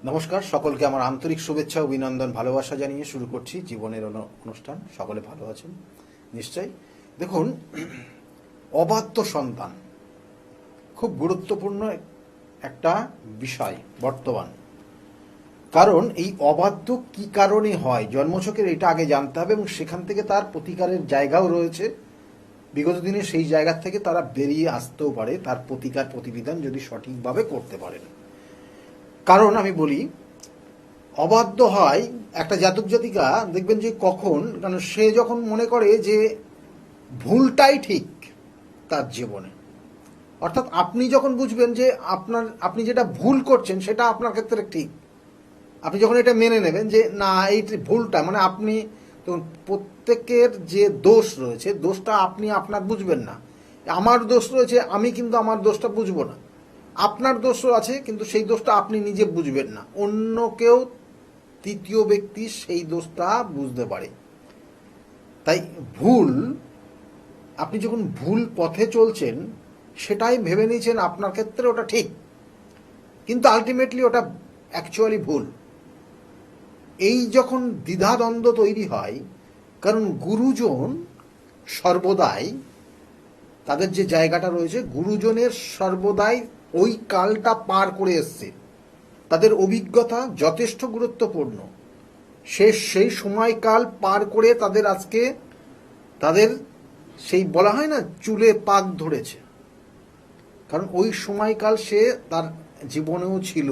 নমস্কার, সকলকে আমার আন্তরিক শুভেচ্ছা অভিনন্দন ভালোবাসা জানিয়ে শুরু করছি জীবনের অনুষ্ঠান। সকলে ভালো আছেন নিশ্চয়ই। দেখুন, অবাধ্য সন্তান খুব গুরুত্বপূর্ণ একটা বিষয় বর্তমান। কারণ এই অবাধ্য কি কারণে হয়, জন্মছকের এটা আগে জানতে হবে এবং সেখান থেকে তার প্রতিকারের জায়গাও রয়েছে। বিগত দিনে সেই জায়গা থেকে তারা বেরিয়ে আসতেও পারে, তার প্রতিকার প্রতিবিধান যদি সঠিকভাবে করতে পারেন। কারণ আমি বলি, অবাধ্য হয় একটা জাতক জাতিকা, দেখবেন যে কখন, কারণ সে যখন মনে করে যে ভুলটাই ঠিক তার জীবনে, অর্থাৎ আপনি যখন বুঝবেন যে আপনি যেটা ভুল করছেন সেটা আপনার ক্ষেত্রে ঠিক, আপনি যখন এটা মেনে নেবেন যে না এই ভুলটা, মানে আপনি তখন প্রত্যেকের যে দোষ রয়েছে, দোষটা আপনি আপনার বুঝবেন না। আমার দোষ রয়েছে, আমি কিন্তু আমার দোষটা বুঝবো না। আপনার দোষও আছে, কিন্তু সেই দোষটা আপনি নিজে বুঝবেন না, অন্য কেউ তৃতীয় ব্যক্তি সেই দোষটা বুঝতে পারে। তাই ভুল, আপনি যখন ভুল পথে চলছেন সেটাই ভেবে নিয়েছেন আপনার ক্ষেত্রে ওটা ঠিক, কিন্তু আলটিমেটলি ওটা অ্যাকচুয়ালি ভুল। এই যখন দ্বিধাদ্বন্দ্ব তৈরি হয়, কারণ গুরুজন সর্বদাই তাদের যে জায়গাটা রয়েছে, গুরুজনের সর্বদাই ওই কালটা পার করে এসছে, তাদের অভিজ্ঞতা যথেষ্ট গুরুত্বপূর্ণ। সেই সময়কাল পার করে তাদের আজকে তাদের সেই বলা হয় না চুলে পাক ধরেছে, কারণ ওই সময়কাল সে তার জীবনেও ছিল।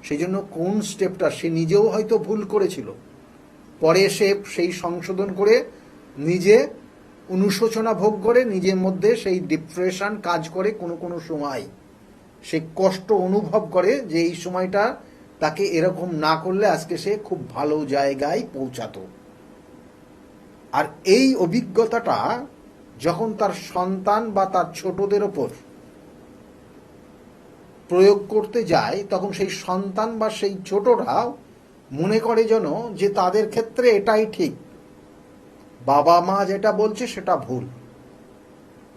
সেই জন্য কোন স্টেপটা সে নিজেও হয়তো ভুল করেছিল, পরে সে সেই সংশোধন করে নিজে অনুশোচনা ভোগ করে, নিজের মধ্যে সেই ডিপ্রেশন কাজ করে, কোনো কোনো সময় সে কষ্ট অনুভব করে যে এই সময়টা তাকে এরকম না করলে আজকে সে খুব ভালো জায়গায় পৌঁছাতো। আর এই অভিজ্ঞতাটা যখন তার সন্তান বা তার ছোটদের ওপর প্রয়োগ করতে যায়, তখন সেই সন্তান বা সেই ছোটরা মনে করে যেন যে তাদের ক্ষেত্রে এটাই ঠিক, বাবা মা যেটা বলছে সেটা ভুল।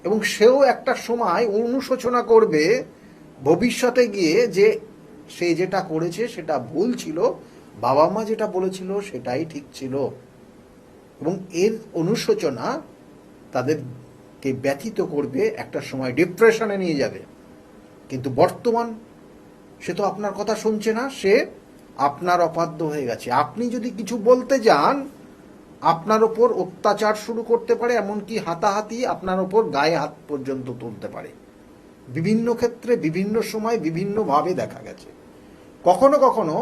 এবং সেও একটা সময় অনুশোচনা করবে ভবিষ্যতে গিয়ে যে সে যেটা করেছে সেটা ভুল ছিল, বাবা মা যেটা বলেছিল সেটাই ঠিক ছিল। এবং এর অনুশোচনা তাদেরকে ব্যথিত করবে, একটা সময় ডিপ্রেশনে নিয়ে যাবে। কিন্তু বর্তমান সে তো আপনার কথা শুনছে না, সে আপনার অবাধ্য হয়ে গেছে। আপনি যদি কিছু বলতে যান, আপনার ওপর অত্যাচার শুরু করতে পারে, এমনকি হাতাহাতি, আপনার ওপর গায়ে হাত পর্যন্ত তুলতে পারে। বিভিন্ন ক্ষেত্রে বিভিন্ন সময় বিভিন্নভাবে দেখা গেছে। কখনো কখনো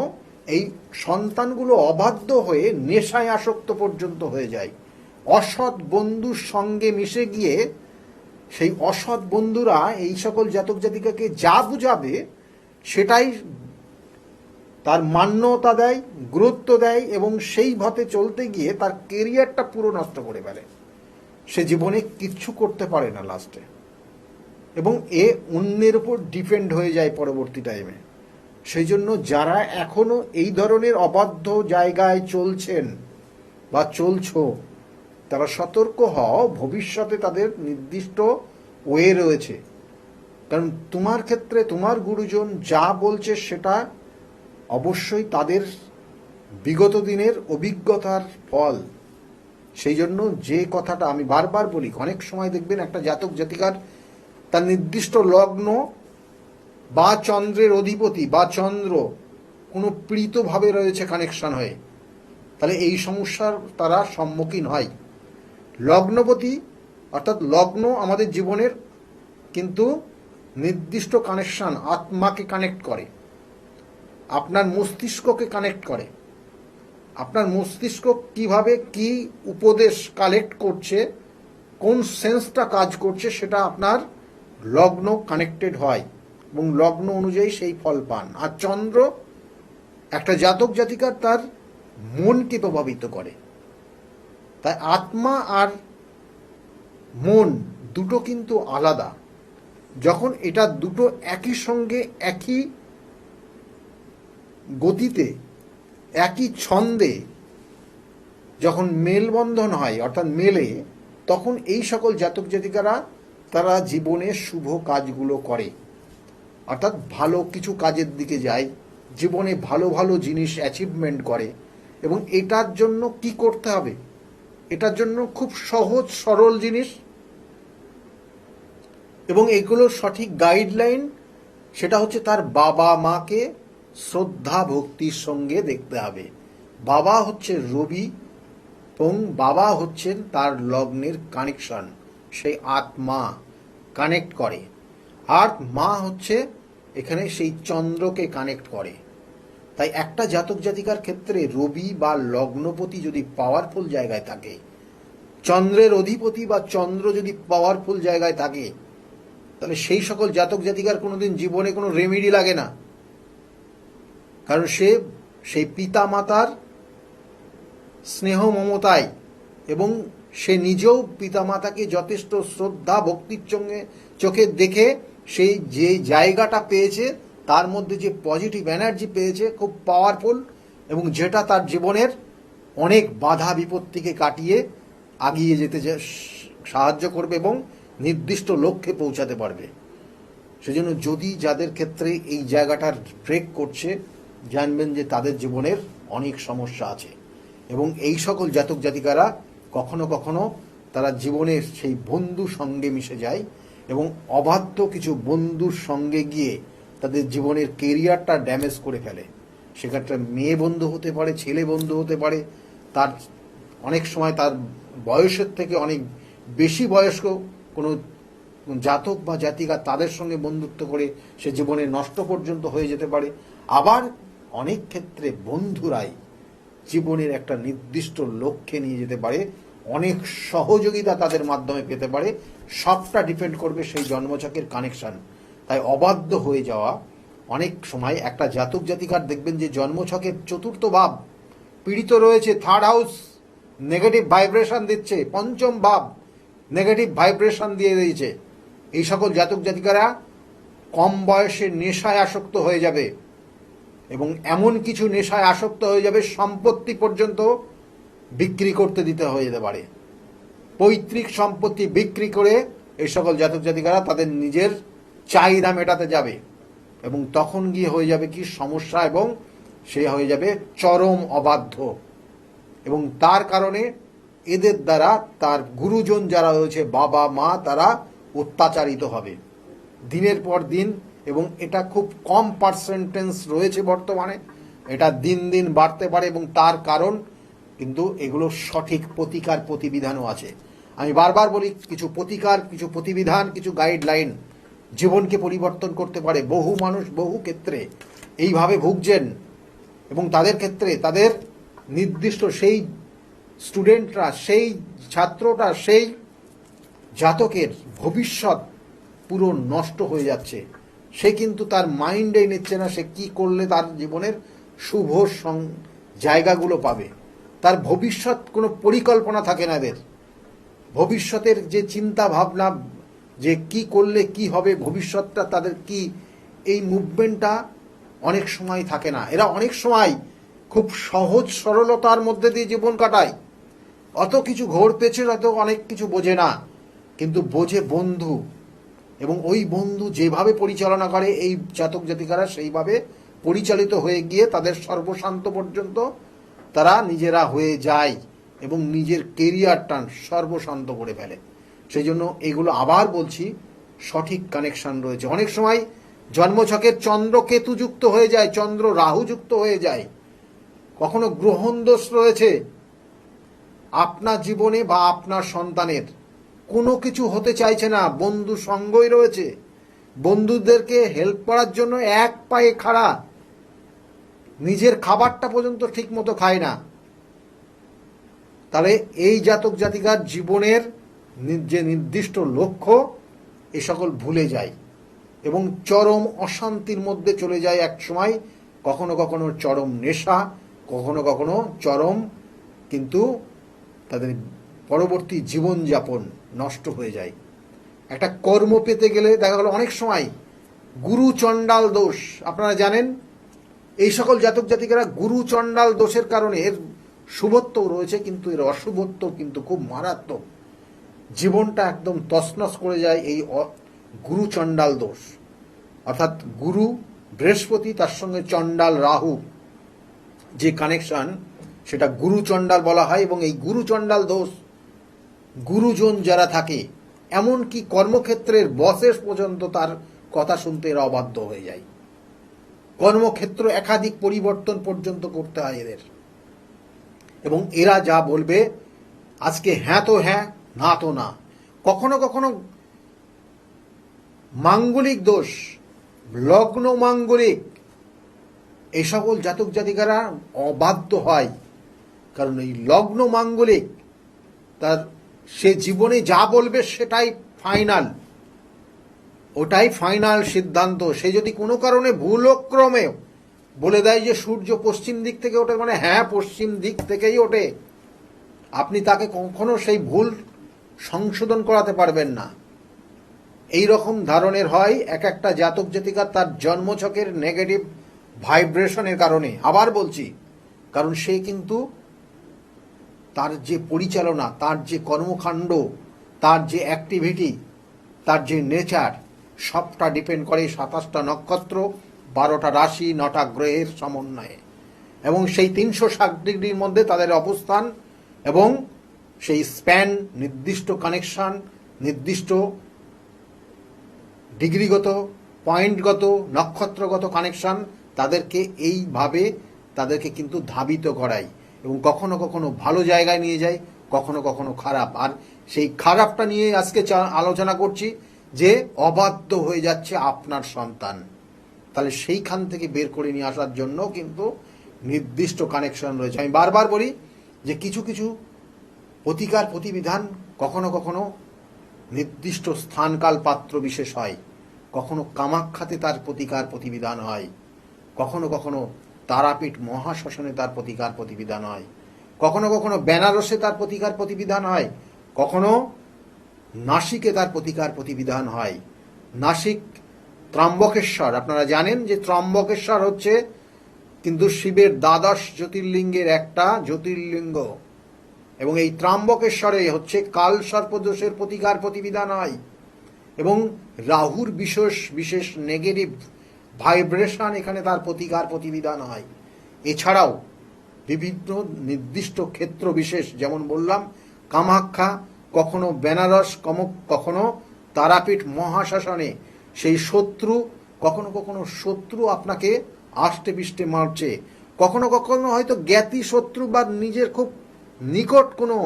এই সন্তানগুলো অবাধ্য হয়ে নেশায় আসক্ত পর্যন্ত হয়ে যায়। অসৎ বন্ধুর সঙ্গে মিশে গিয়ে সেই অসৎ বন্ধুরা এই সকল জাতক জাতিকাকে যা বুঝাবে সেটাই তার মান্যতা দেয়, গুরুত্ব দেয়, এবং সেই পথে চলতে গিয়ে তার কেরিয়ারটা পুরো নষ্ট করে ফেলে। সে জীবনে কিচ্ছু করতে পারে না লাস্টে, এবং এ অন্যের উপর ডিপেন্ড হয়ে যায় পরবর্তী টাইমে। সেই জন্য যারা এখনো এই ধরনের অবাধ্য জায়গায় চলছেন বা চলছো, তারা সতর্ক হও, ভবিষ্যতে তাদের নির্দিষ্ট ওয়ে রয়েছে। কারণ তোমার ক্ষেত্রে তোমার গুরুজন যা বলছে সেটা অবশ্যই তাদের বিগত দিনের অভিজ্ঞতার ফল। সেই জন্য যে কথাটা আমি বারবার বলি, অনেক সময় দেখবেন একটা জাতক জাতিকার তার নির্দিষ্ট লগ্ন বা চন্দ্রের অধিপতি বা চন্দ্র কোনো পীড়িতভাবে রয়েছে কানেকশন হয়ে, তাহলে এই সমস্যার তারা সম্মুখীন হয়। লগ্নপতি অর্থাৎ লগ্ন আমাদের জীবনের কিন্তু নির্দিষ্ট কানেকশন, আত্মাকে কানেক্ট করে, আপনার মস্তিষ্ককে কানেক্ট করে। আপনার মস্তিষ্ক কিভাবে কি উপদেশ কালেক্ট করছে, কোন সেন্সটা কাজ করছে, সেটা আপনার লগ্ন কানেক্টেড হয় এবং লগ্ন অনুযায়ী সেই ফল পান। আর চন্দ্র একটা জাতক জাতিকার তার মনকে প্রভাবিত করে। তাই আত্মা আর মন দুটো কিন্তু আলাদা। যখন এটা দুটো একই সঙ্গে একই গতিতে একই ছন্দে যখন মেলবন্ধন হয়, অর্থাৎ মেলে, তখন এই সকল জাতক জাতিকারা তারা জীবনে শুভ কাজগুলো করে, অর্থাৎ ভালো কিছু কাজের দিকে যায়, জীবনে ভালো ভালো জিনিস অ্যাচিভমেন্ট করে। এবং এটার জন্য কি করতে হবে, এটার জন্য খুব সহজ সরল জিনিস এবং এগুলোর সঠিক গাইডলাইন, সেটা হচ্ছে তার বাবা মাকে শ্রদ্ধা ভক্তির সঙ্গে দেখতে হবে। বাবা হচ্ছে রবি এবং বাবা হচ্ছেন তার লগ্নের কানেকশন, সেই আত্মা কানেক্ট করে। আর মা হচ্ছে এখানে সেই চন্দ্রকে কানেক্ট করে। তাই একটা জাতক জাতিকার ক্ষেত্রে রবি বা লগ্নপতি যদি পাওয়ারফুল জায়গায় থাকে, চন্দ্রের অধিপতি বা চন্দ্র যদি পাওয়ারফুল জায়গায় থাকে, তাহলে সেই সকল জাতক জাতিকার কোনোদিন জীবনে কোনো রেমেডি লাগে না। কারণ সে সেই পিতা মাতার স্নেহ মমতায় এবং সে নিজেও পিতামাতাকে যথেষ্ট শ্রদ্ধা ভক্তির চোখে দেখে সেই যে জায়গাটা পেয়েছে, তার মধ্যে যে পজিটিভ এনার্জি পেয়েছে খুব পাওয়ারফুল, এবং যেটা তার জীবনের অনেক বাধা বিপত্তিকে কাটিয়ে আগিয়ে যেতে সাহায্য করবে এবং নির্দিষ্ট লক্ষ্যে পৌঁছাতে পারবে। সেজন্য যদি যাদের ক্ষেত্রে এই জায়গাটার ব্রেক করছে, জানবেন যে তাদের জীবনের অনেক সমস্যা আছে। এবং এই সকল জাতক জাতিকারা কখনো কখনো তারা জীবনের সেই বন্ধু সঙ্গে মিশে যায় এবং অবাধ্য কিছু বন্ধুর সঙ্গে গিয়ে তাদের জীবনের কেরিয়ারটা ড্যামেজ করে ফেলে। সেক্ষেত্রে মেয়ে বন্ধু হতে পারে, ছেলে বন্ধু হতে পারে, তার অনেক সময় তার বয়সের থেকে অনেক বেশি বয়স্ক কোনো জাতক বা জাতিকা, তাদের সঙ্গে বন্ধুত্ব করে সে জীবনে নষ্ট পর্যন্ত হয়ে যেতে পারে। আবার অনেক ক্ষেত্রে বন্ধুরাই জীবনের একটা নির্দিষ্ট লক্ষ্যে নিয়ে যেতে পারে, অনেক সহযোগিতা তাদের মাধ্যমে পেতে পারে। সবটা ডিপেন্ড করবে সেই জন্মছকের কানেকশন। তাই অবাধ্য হয়ে যাওয়া অনেক সময় একটা জাতক জাতিকার দেখবেন যে জন্মছকের চতুর্থ ভাব পীড়িত রয়েছে, থার্ড হাউস নেগেটিভ ভাইব্রেশন দিচ্ছে, পঞ্চম ভাব নেগেটিভ ভাইব্রেশন দিয়ে দিয়েছে। এই সকল জাতক জাতিকারা কম বয়সে নেশায় আসক্ত হয়ে যাবে এবং এমন কিছু নেশায় আসক্ত হয়ে যাবে সম্পত্তি পর্যন্ত বিক্রি করতে দিতে হয়ে যেতে পারে। পৈতৃক সম্পত্তি বিক্রি করে এই সকল জাতক জাতিকারা তাদের নিজের চাহিদা মেটাতে যাবে এবং তখন গিয়ে হয়ে যাবে কি সমস্যা, এবং সে হয়ে যাবে চরম অবাধ্য। এবং তার কারণে এদের দ্বারা তার গুরুজন যারা রয়েছে, বাবা মা, তারা অত্যাচারিত হবে দিনের পর দিন। এবং এটা খুব কম পার্সেন্টেজ রয়েছে বর্তমানে, এটা দিন দিন বাড়তে পারে। এবং তার কারণ কিন্তু এগুলো সঠিক প্রতিকার প্রতিবিধানও আছে। আমি বারবার বলি, কিছু প্রতিকার, কিছু প্রতিবিধান, কিছু গাইডলাইন জীবনকে পরিবর্তন করতে পারে। বহু মানুষ বহু ক্ষেত্রে এইভাবে ভুগছেন এবং তাদের ক্ষেত্রে তাদের নির্দিষ্ট সেই স্টুডেন্টরা, সেই ছাত্রটা, সেই জাতকের ভবিষ্যৎ পুরো নষ্ট হয়ে যাচ্ছে। সে কিন্তু তার মাইন্ডেই নিচ্ছে না সে কি করলে তার জীবনের শুভ জায়গাগুলো পাবে। তার ভবিষ্যৎ কোনো পরিকল্পনা থাকে না এদের। ভবিষ্যতের যে চিন্তা ভাবনা, যে কি করলে কি হবে, ভবিষ্যৎটা তাদের কি, এই মুভমেন্টটা অনেক সময় থাকে না। এরা অনেক সময় খুব সহজ সরলতার মধ্যে দিয়ে জীবন কাটায়, অত কিছু ঘোর পেছে, অত অনেক কিছু বোঝে না, কিন্তু বোঝে বন্ধু। এবং ওই বন্ধু যেভাবে পরিচালনা করে এই জাতক জাতিকারা সেইভাবে পরিচালিত হয়ে গিয়ে তাদের সর্বশান্ত পর্যন্ত তারা নিজেরা হয়ে যায় এবং নিজের কেরিয়ারটা সর্বশান্ত করে ফেলে। সেই জন্য এগুলো আবার বলছি, সঠিক কানেকশন রয়েছে। অনেক সময় জন্মছকের চন্দ্র কেতু যুক্ত হয়ে যায়, চন্দ্র রাহু যুক্ত হয়ে যায়, কখনো গ্রহণ দোষ রয়েছে আপনার জীবনে বা আপনার সন্তানের, কোনো কিছু হতে চাইছে না, বন্ধু সঙ্গই রয়েছে, বন্ধুদেরকে হেল্প করার জন্য এক পায়ে খাড়া, নিজের খাবারটা পর্যন্ত ঠিক মতো খায় না। তাহলে এই জাতক জাতিকার জীবনের যে নির্দিষ্ট লক্ষ্য, এ সকল ভুলে যায় এবং চরম অশান্তির মধ্যে চলে যায় এক সময়। কখনো কখনো চরম নেশা, কখনো কখনো চরম কিন্তু তাদের পরবর্তী জীবনযাপন নষ্ট হয়ে যায়। একটা কর্ম পেতে গেলে দেখা গেল অনেক সময় গুরু চণ্ডাল দোষ, আপনারা জানেন এই সকল জাতক জাতিকারা গুরু চণ্ডাল দোষের কারণে, এর শুভত্বও রয়েছে কিন্তু এর অশুভত্ব কিন্তু খুব মারাত্মক, জীবনটা একদম তছনছ করে যায় এই গুরু চণ্ডাল দোষ। অর্থাৎ গুরু বৃহস্পতি, তার সঙ্গে চণ্ডাল রাহু যে কানেকশন, সেটা গুরু চণ্ডাল বলা হয়। এবং এই গুরু চণ্ডাল দোষ, গুরুজন যারা থাকে, এমনকি কর্মক্ষেত্রের বসেস পর্যন্ত তার কথা শুনতে এরা অবাধ্য হয়ে যায়। কর্মক্ষেত্র একাধিক পরিবর্তন পর্যন্ত করতে হয় এদের। এবং এরা যা বলবে আজকে হ্যাঁ তো হ্যাঁ, না তো না। কখনো কখনো মাঙ্গলিক দোষ, লগ্ন মাঙ্গলিক, এই সকল জাতক জাতিকারা অবাধ্য হয়। কারণ এই লগ্ন মাঙ্গলিক, তার সে জীবনে যা বলবে সেটাই ফাইনাল, ওটাই ফাইনাল সিদ্ধান্ত। সে যদি কোনো কারণে ভুলক্রমে বলে দেয় যে সূর্য পশ্চিম দিক থেকে ওঠে, মানে হ্যাঁ পশ্চিম দিক থেকেই ওঠে, আপনি তাকে কখনো সেই ভুল সংশোধন করাতে পারবেন না। এই রকম ধরনের হয় এক একটা জাতক জাতিকার তার জন্মছকের নেগেটিভ ভাইব্রেশনের কারণে। আবার বলছি, কারণ সে কিন্তু তার যে পরিচালনা, তার যে কর্মকাণ্ড, তার যে অ্যাক্টিভিটি, তার যে নেচার, সবটা ডিপেন্ড করে 27টা নক্ষত্র, 12টা রাশি, 9টা গ্রহের সমন্বয়ে। এবং সেই 360 ডিগ্রির মধ্যে তাদের অবস্থান এবং সেই স্প্যান, নির্দিষ্ট কানেকশন, নির্দিষ্ট ডিগ্রিগত, পয়েন্টগত, নক্ষত্রগত কানেকশন, তাদেরকে এইভাবে তাদেরকে কিন্তু ধাবিত করায়। এবং কখনো কখনো ভালো জায়গায় নিয়ে যায়, কখনো কখনো খারাপ। আর সেই খারাপটা নিয়ে আজকে আলোচনা করছি, যে অবাধ্য হয়ে যাচ্ছে আপনার সন্তান। তাহলে সেইখান থেকে বের করে নিয়ে আসার জন্য কিন্তু নির্দিষ্ট কানেকশন রয়েছে। আমি বারবার বলি যে কিছু কিছু প্রতিকার প্রতিবিধান কখনো কখনো নির্দিষ্ট স্থানকাল পাত্র বিশেষ হয়। কখনো কামাখ্যাতে তার প্রতিকার প্রতিবিধান হয়, কখনো কখনো তারাপীঠ মহাশ্মশানে তার প্রতিকার প্রতিবিধান হয়, কখনো কখনো বেনারসে তার প্রতিকার প্রতিবিধান হয়, কখনো নাসিকে তার প্রতিকার প্রতিবিধান হয়। নাসিক ত্রম্বকেশ্বর, আপনারা জানেন যে ত্রম্বকেশ্বর হচ্ছে কিন্তু শিবের দ্বাদশ জ্যোতির্লিঙ্গের একটা জ্যোতির্লিঙ্গ। এবং এই ত্রম্বকেশ্বরে হচ্ছে কাল সর্পদোষের প্রতিকার প্রতিবিধান হয়। এবং রাহুর বিশেষ বিশেষ নেগেটিভ ভাইব্রেশন, এখানে তার প্রতিকার প্রতিবিধান হয়। এছাড়াও বিভিন্ন নির্দিষ্ট ক্ষেত্র বিশেষ, যেমন বললাম কামাখ্যা, কখনো বেনারস, কখনো তারাপীঠ মহাশ্মশানে সেই শত্রু, কখনো কখনো শত্রু আপনাকে আষ্টে পিষ্টে মারছে, কখনো কখনো হয়তো জ্ঞাতি শত্রু বা নিজের খুব নিকট কোনো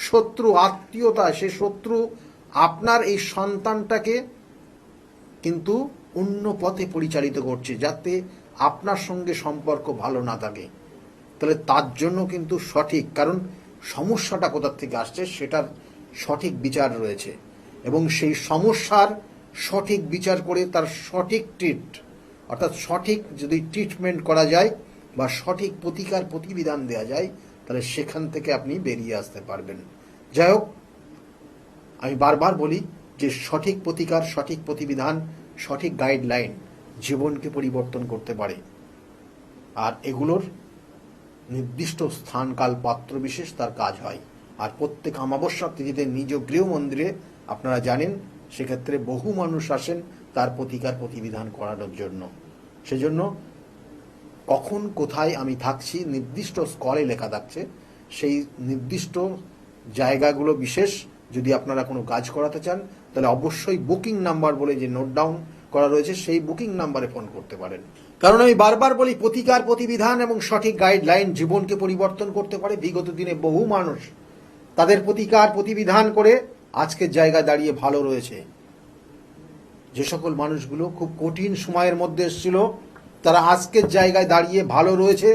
শত্রু, আত্মীয়তা, সে শত্রু আপনার এই সন্তানটাকে কিন্তু অন্য পথে পরিচালিত করছে, যাতে আপনার সঙ্গে সম্পর্ক ভালো না থাকে। তাহলে তার জন্য কিন্তু সঠিক, কারণ সমস্যাটা কোথা থেকে আসছে সেটার সঠিক বিচার রয়েছে। এবং সেই সমস্যার সঠিক বিচার করে তার সঠিক অর্থাৎ সঠিক যদি ট্রিটমেন্ট করা যায় বা সঠিক প্রতিকার প্রতিবিধান দেওয়া যায়, তাহলে সেখান থেকে আপনি বেরিয়ে আসতে পারবেন। যাই হোক, আমি বারবার বলি যে সঠিক প্রতিকার, সঠিক প্রতিবিধান, সঠিক গাইডলাইন জীবনকে পরিবর্তন করতে পারে। আর এগুলোর নির্দিষ্ট স্থানকাল পাত্র বিশেষ তার কাজ হয়। আর প্রত্যেক অমাবস্যা তিথিতে নিজ গৃহ মন্দিরে, আপনারা জানেন, সেক্ষেত্রে বহু মানুষ আসেন তার প্রতিকার প্রতিবিধান করানোর জন্য। সেজন্য কখন কোথায় আমি থাকছি নির্দিষ্ট স্কলে লেখা থাকছে, সেই নির্দিষ্ট জায়গাগুলো বিশেষ যদি আপনারা কোনো কাজ করাতে চান, তাহলে অবশ্যই বুকিং নাম্বার বলে যে নোট ডাউন করা রয়েছে, সেই বুকিং নাম্বারে ফোন করতে পারেন। কারণ আমি বারবার বলি, প্রতিকার প্রতিবিধান এবং সঠিক গাইডলাইন জীবনকে পরিবর্তন করতে পারে। বিগত দিনে বহু মানুষ তাদের প্রতিকার প্রতিবিধান করে আজকের জায়গায় দাঁড়িয়ে ভালো রয়েছে। যে সকল মানুষগুলো খুব কঠিন সময়ের মধ্যে এসেছিল, তারা আজকের জায়গায় দাঁড়িয়ে ভালো রয়েছে।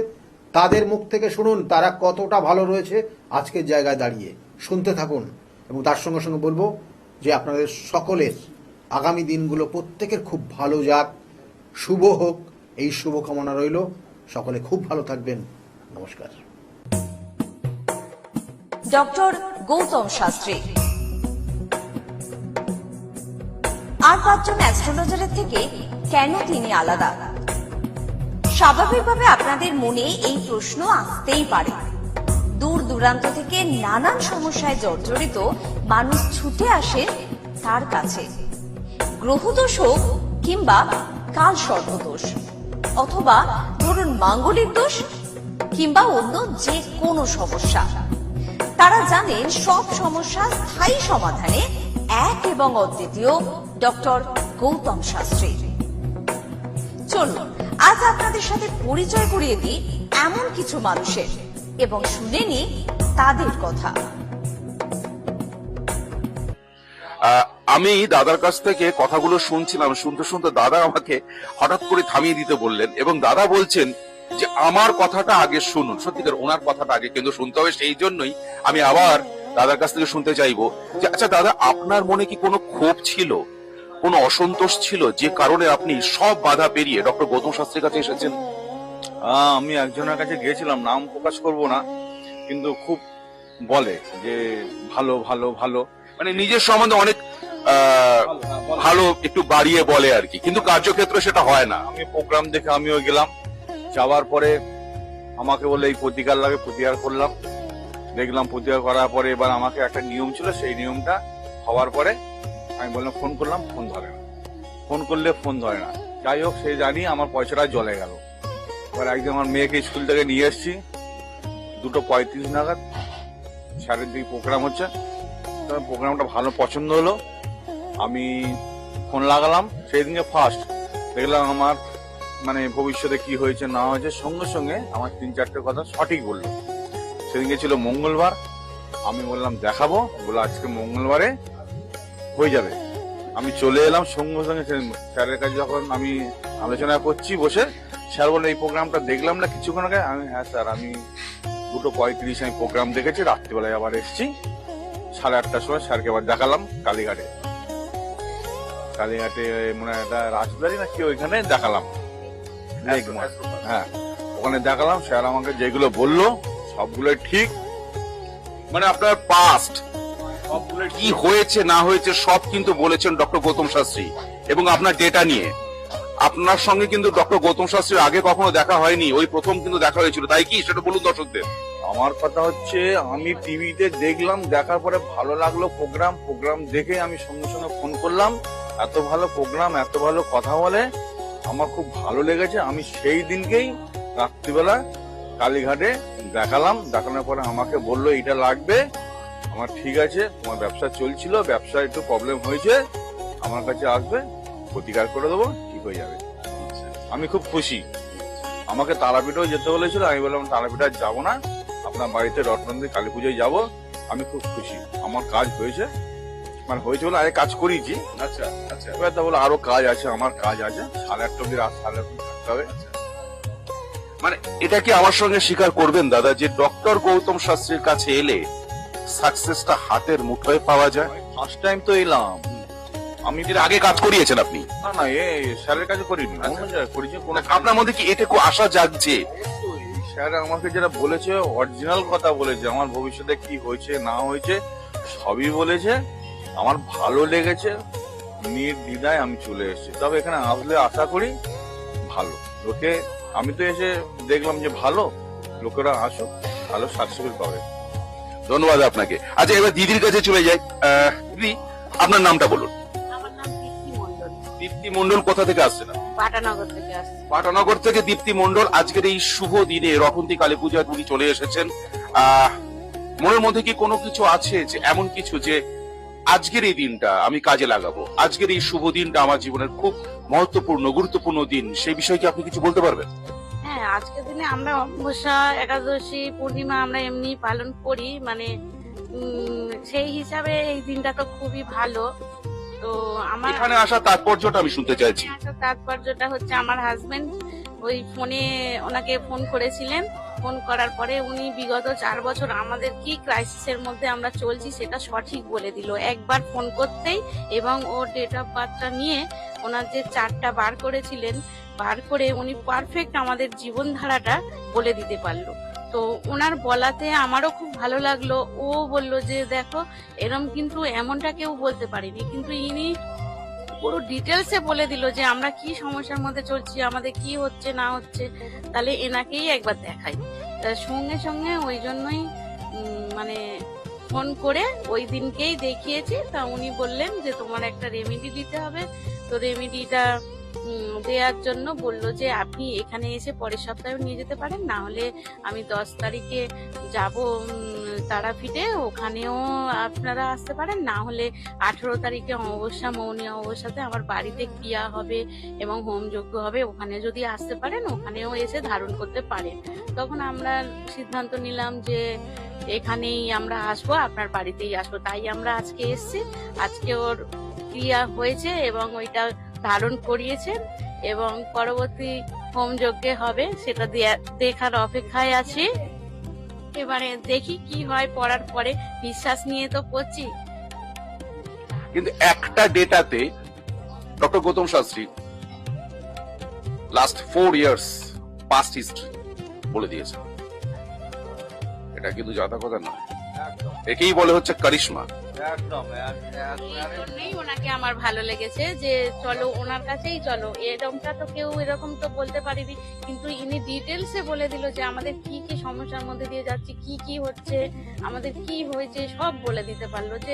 তাদের মুখ থেকে শুনুন তারা কতটা ভালো রয়েছে আজকের জায়গায় দাঁড়িয়ে। শুনতে থাকুন। এবং তার সঙ্গে সঙ্গে বলবো যে আপনাদের সকলের আগামী দিনগুলো প্রত্যেকের খুব ভালো যাক, শুভ হোক, এই শুভকামনা রইল। সকলে খুব ভালো থাকবেন। নমস্কার। ডক্টর গৌতম শাস্ত্রী আর 5 জন অ্যাস্ট্রোলজারের থেকে কেন তিনি আলাদা? স্বাভাবিকভাবে আপনাদের মনে এই প্রশ্ন আসতেই পারে। দূর দূরান্ত থেকে নানান সমস্যায় জর্জরিত মানুষ ছুটে আসে তার কাছে। গ্রহদোষ হোক কিংবা কাল সর্পদোষ, অথবা ধরুন মাঙ্গলিক দোষ কিংবা অন্য যে কোনো সমস্যা। তারা জানেন সব সমস্যা স্থায়ী সমাধানে এক এবং অদ্বিতীয় ডক্টর গৌতম শাস্ত্রী। চলুন আজ আপনাদের সাথে পরিচয় করিয়ে দিই এমন কিছু মানুষের এবং শুনে নিই তাদের কথা। আমি দাদার কাছ থেকে কথাগুলো শুনছিলাম, শুনতে শুনতে দাদা আমাকে হঠাৎ করে থামিয়ে দিতে বললেন এবং দাদা বলছেন যে আমার কথাটা আগে শুনুন। সত্যিকার ওনার কথাটা আগে কিন্তু শুনতে হবে, সেই জন্যই আমি আবার দাদার কাছ থেকে শুনতে চাইবো যে আচ্ছা দাদা, আপনার মনে কি কোনো ক্ষোভ ছিল, কোনো অসন্তোষ ছিল, যে কারণে আপনি সব বাধা পেরিয়ে ডক্টর গৌতম শাস্ত্রীর কাছে এসেছেন? আমি একজনের কাছে গিয়েছিলাম, নাম প্রকাশ করব না, কিন্তু খুব বলে যে ভালো ভালো ভালো, মানে নিজের সম্বন্ধে অনেক ভালো একটু বাড়িয়ে বলে আর কি, কিন্তু কার্যক্ষেত্রে সেটা হয় না। আমি প্রোগ্রাম দেখে আমিও গেলাম, যাওয়ার পরে আমাকে বলে এই প্রতিকার লাগে, প্রতিকার করলাম, দেখলাম প্রতিকার করার পরে এবার আমাকে একটা নিয়ম ছিল, সেই নিয়মটা হওয়ার পরে আমি বললাম, ফোন করলাম, ফোন ধরে না, ফোন করলে ফোন ধরে না। যাই হোক, সে জানি আমার পয়সাটা জলে গেল। এবার একদিন আমার মেয়েকে স্কুল থেকে নিয়ে এসেছি 2:35 নাগাদ, 2:30 প্রোগ্রাম হচ্ছে। প্রোগ্রামটা ভালো পছন্দ হলো, আমি ফোন লাগালাম। সেই দিনকে ফার্স্ট দেখলাম আমার মানে ভবিষ্যতে কি হয়েছে না হয়েছে সঙ্গে সঙ্গে আমার 3-4টে কথা সঠিক বললো। সেদিনকে ছিল মঙ্গলবার, আমি বললাম দেখাবো, বলে আজকে মঙ্গলবারে হয়ে যাবে। আমি চলে এলাম সঙ্গে সঙ্গে স্যারের কাছে। যখন আমি আলোচনা করছি বসে, স্যার বললো এই প্রোগ্রামটা দেখলাম না কিছুক্ষণ আগে। আমি হ্যাঁ স্যার, আমি 2:35 আমি প্রোগ্রাম দেখেছি, রাত্রিবেলায় আবার এসেছি 8:30টার সময়। স্যারকে আবার দেখালাম কালীঘাটে, মানে একটা রাজবাড়ি না কি ওইখানে দেখালাম, হ্যাঁ ওখানে দেখালাম। স্যার আমাকে যেগুলো বললো সবগুলো ঠিক, মানে আপনার পাস্ট কি হয়েছে না হয়েছে সব কিন্তু বলেছেন ডক্টর গৌতম শাস্ত্রী, এবং আপনার ডেটা নিয়ে। আপনার সঙ্গে কিন্তু ডক্টর গৌতম শাস্ত্রীর আগে কখনো দেখা হয়নি, ওই প্রথম কিন্তু দেখা হয়েছিল, তাই কি? সেটা বলুন দর্শকদের। আমার কথা হচ্ছে, আমি টিভিতে দেখলাম, দেখার পরে ভালো লাগলো প্রোগ্রাম দেখে আমি সঙ্গে সঙ্গে ফোন করলাম। এত ভালো প্রোগ্রাম, এত ভালো কথা বলে, আমার খুব ভালো লেগেছে। আমি সেই দিনকেই রাত্রিবেলা কালীঘাটে দেখালাম। দেখানোর পরে আমাকে বললো এইটা লাগবে। আমার ঠিক আছে, তোমার ব্যবসা চলছিল, ব্যবসা একটু প্রবলেম হয়েছে, আমার কাছে আসবে, প্রতিকার করে দেবো, ঠিক হয়ে যাবে। আমি খুব খুশি। আমাকে তারাপীঠেও যেতে বলেছিল, আমি বললাম তারাপীঠ আর যাবো না, আপনার বাড়িতে রত্নন্দী কালী পুজোয় যাবো। আমি খুব খুশি, আমার কাজ হয়েছে, মানে হয়েছে বলে আগে কাজ করিয়েছি। আচ্ছা আচ্ছা, এবার তা বলে আরো কাজ আছে, আমার কাজ আছে, 8:30 অব্দি, রাত 8:30 থাকতে হবে। মানে এটা কি আমার সঙ্গে স্বীকার করবেন দাদা যে ডক্টর গৌতম শাস্ত্রীর কাছে এলে সাকসেসটা হাতের মুঠোয় পাওয়া যায়? ফার্স্ট টাইম তো এলাম আমি। এর আগে কাজ করিয়েছেন আপনি? না না, স্যারের কাছে করিনি, অন্য জায়গায় করেছি। আপনার মধ্যে কি এতে আশা জাগছে? স্যার আমাকে যেটা বলেছে অরিজিনাল কথা বলেছে, আমার ভবিষ্যতে কি হয়েছে না হয়েছে সবই বলেছে। আমার ভালো লেগেছে, নির্দ্বিধায় আমি চলে এসেছি। তবে এখানে আসলে আশা করি ভালো লোকে, আমি তো এসে দেখলাম যে ভালো, লোকেরা আসুক, ভালো সার্টিফিকেট পাবে। ধন্যবাদ আপনাকে। আচ্ছা, এবার দিদির কাছে চলে যাই। দিদি, আপনার নামটা বলুন। আমার নাম দীপ্তি মণ্ডল। দীপ্তি মণ্ডল কোথা থেকে আসছেন? পাটানগর থেকে আসছি। পাটানগর থেকে দীপ্তি মণ্ডল আজকের এই শুভ দিনে রটন্তী কালী পূজা উনি চলে এসেছেন। মনের মধ্যে কি কোনো কিছু আছে যে এমন কিছু যে আজকের এই দিনটা আমি কাজে লাগাবো, আজকের এই শুভ দিনটা আমার জীবনের খুব মহত্বপূর্ণ গুরুত্বপূর্ণ দিন, সেই বিষয়ে কি আপনি কিছু বলতে পারবেন? হ্যাঁ, আজকের দিনে আমরা অমাবস্যা, একাদশী, পূর্ণিমা আমরা এমনি পালন করি, মানে সেই হিসাবে এই দিনটা তো খুবই ভালো। তো আমার এখানে আসা তাৎপর্যটা আমি শুনতে চাইছি। তাৎপর্যটা হচ্ছে, আমার হাজবেন্ড ওই ফোনে ওনাকে ফোন করেছিলেন। ফোন করার পরে উনি বিগত 4 বছর আমাদের কি ক্রাইসিসের মধ্যে আমরা চলছি সেটা সঠিক বলে দিল একবার ফোন করতেই। এবং ওর ডেট অফ বার্থটা নিয়ে ওনার যে চার্টটা বার করেছিলেন, বার করে উনি পারফেক্ট আমাদের জীবনধারাটা বলে দিতে পারলো। তো ওনার বলাতে আমারও খুব ভালো লাগলো। ও বলল যে দেখো, এরম কিন্তু এমনটা কেউ বলতে পারেনি, কিন্তু ইনি পুরো ডিটেলসে বলে দিল যে আমরা কি সমস্যার মধ্যে চলছি, আমাদের কি হচ্ছে না হচ্ছে, তাহলে এনাকেই একবার দেখাই। সঙ্গে সঙ্গে ওই জন্যই মানে ফোন করে ওই দিনকেই দেখিয়েছি। তা উনি বললেন যে তোমার একটা রেমেডি দিতে হবে। তো রেমেডিটা দেওয়ার জন্য বলল যে আপনি এখানে এসে পরের সপ্তাহে নিয়ে যেতে পারেন, না হলে আমি 10 তারিখে যাব তারাপীঠে, ওখানেও আপনারা আসতে পারেন, না হলে 18 তারিখে অমাবস্যা, মৌনী অমাবস্যাতে আমার বাড়িতে ক্রিয়া হবে এবং হোমযজ্ঞ হবে, ওখানে যদি আসতে পারেন ওখানেও এসে ধারণ করতে পারেন। তখন আমরা সিদ্ধান্ত নিলাম যে এখানেই আমরা আসবো, আপনার বাড়িতেই আসবো। তাই আমরা আজকে এসেছি। আজকে ওর ক্রিয়া হয়েছে এবং ওইটা ধারণ করিয়েছেন এবং পরবর্তী হোমযজ্ঞে হবে, সেটা দেখার অপেক্ষায় আছি। এবারে দেখি কি হয়, পড়ার পরে বিশ্বাস নিয়ে তো করছি। কিন্তু একটা ডেটাতে doctor Gautam Shastri last 4 years past history বলে দিয়েছে। এটা কিন্তু যথা কথা নয়, একেই বলে হচ্ছে কারিশমা। একদম এই জন্যই ওনাকে আমার ভালো লেগেছে যে চলো ওনার কাছেই চলো। এরকমটা তো কেউ এরকম তো বলতে পারিনি, কিন্তু ইনি ডিটেলসে বলে দিল যে আমাদের কি কি সমস্যার মধ্যে দিয়ে যাচ্ছি, কি কি হচ্ছে, আমাদের কি হয়েছে, সব বলে দিতে পারলো। যে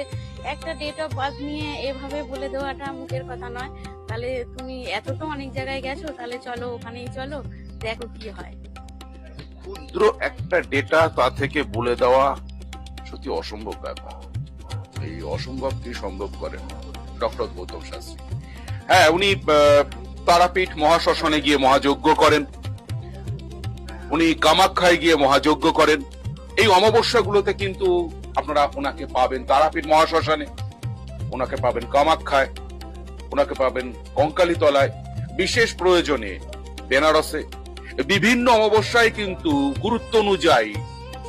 একটা ডেট অফ বার্থ নিয়ে এভাবে বলে দেওয়াটা মুখের কথা নয়। তাহলে তুমি এত তো অনেক জায়গায় গেছো, তাহলে চলো ওখানেই চলো, দেখো কি হয়। ক্ষুদ্র একটা ডেটা তা থেকে বলে দেওয়া সত্যি অসম্ভব ব্যাপার। এই অসম্ভবকে সম্ভব করেন ডক্টর গৌতম শাস্ত্রী। হ্যাঁ, উনি তারাপীঠ মহাশ্মশানে গিয়ে মহাযজ্ঞ করেন, উনি কামাখ্যায় গিয়ে মহাযজ্ঞ করেন। এই অমাবস্যাগুলোতে কিন্তু আপনারা ওনাকে পাবেন তারাপীঠ মহাশ্মশানে, ওনাকে পাবেন কামাখ্যায়, ওনাকে পাবেন কঙ্কালীতলায়, বিশেষ প্রয়োজনে বেনারসে। বিভিন্ন অমাবস্যায় কিন্তু গুরুত্ব অনুযায়ী,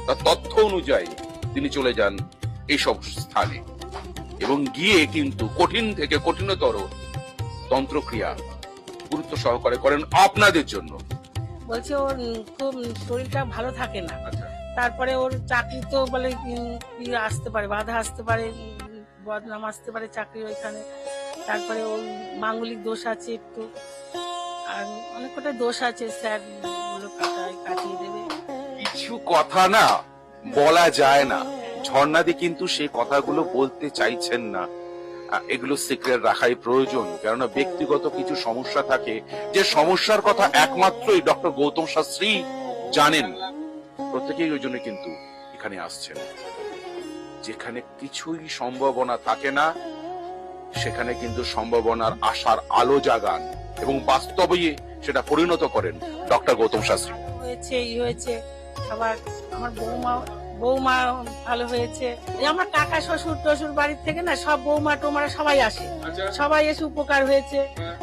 তার তথ্য অনুযায়ী তিনি চলে যান এইসব স্থানে এবং গিয়ে কিন্তু কঠিন থেকে কঠিনতর তন্ত্রক্রিয়া গুরুত্ব সহকারে করেন আপনাদের জন্য। বলছে ওর খুব শরীরটা ভালো থাকে না, তারপরে ওর চাকরি তো বলে আসতে পারে, বাধা আসতে পারে, বদনাম আসতে পারে চাকরি ওইখানে। তারপরে ওর মাঙ্গলিক দোষ আছে একটু, আর অনেক কটা দোষ আছে, স্যার গুলো কাটিয়ে দেবে। কিছু কথা না বলা যায় না, ঝর্ণাদি কিন্তু সেই কথাগুলো বলতে চাইছেন না। এগুলো সিক্রেট রাখাই প্রয়োজন, কেননা ব্যক্তিগত কিছু সমস্যা থাকে, যে সমস্যার কথা একমাত্রই ডক্টর গৌতম শাস্ত্রী জানেন। প্রত্যেকেই ওই জন্য কিন্তু এখানে আসছেন। যেখানে কিছুই সম্ভাবনা থাকে না, সেখানে কিন্তু সম্ভাবনার আশার আলো জাগান এবং বাস্তবে সেটা পরিণত করেন ডক্টর গৌতম শাস্ত্রী। হয়েছে এই হয়েছে, আবার আমার বৌমা ভালো হয়েছে। আমার কাকা শ্বশুর টশুর বাড়ির থেকে না সব বৌমা টোমারা সবাই আসে, সবাই এসে উপকার হয়েছে।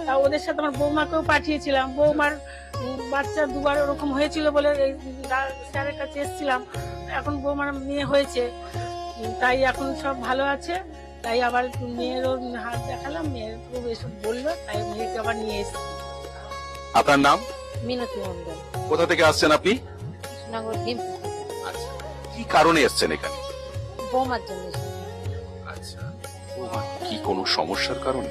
তা ওদের সাথে আমার বৌমাকেও পাঠিয়েছিলাম। বৌমার বাচ্চা দুবার ওরকম হয়েছিল বলে স্যারের কাছে এসেছিলাম। এখন বৌমার মেয়ে হয়েছে, তাই এখন সব ভালো আছে। তাই আবার মেয়েরও হাত দেখালাম, মেয়ের খুব এসব বললো, তাই মেয়েকে আবার নিয়ে এসেছি। আপনার নাম? মিনতি মন্ডল, কোথা থেকে আসছেন আপনি? কৃষ্ণনগর ডিমপুর। আচ্ছা, কি কারণে এসেছেন এখানে? বৌমার জন্য এসেছি। আচ্ছা, কি কোনো সমস্যার কারণে?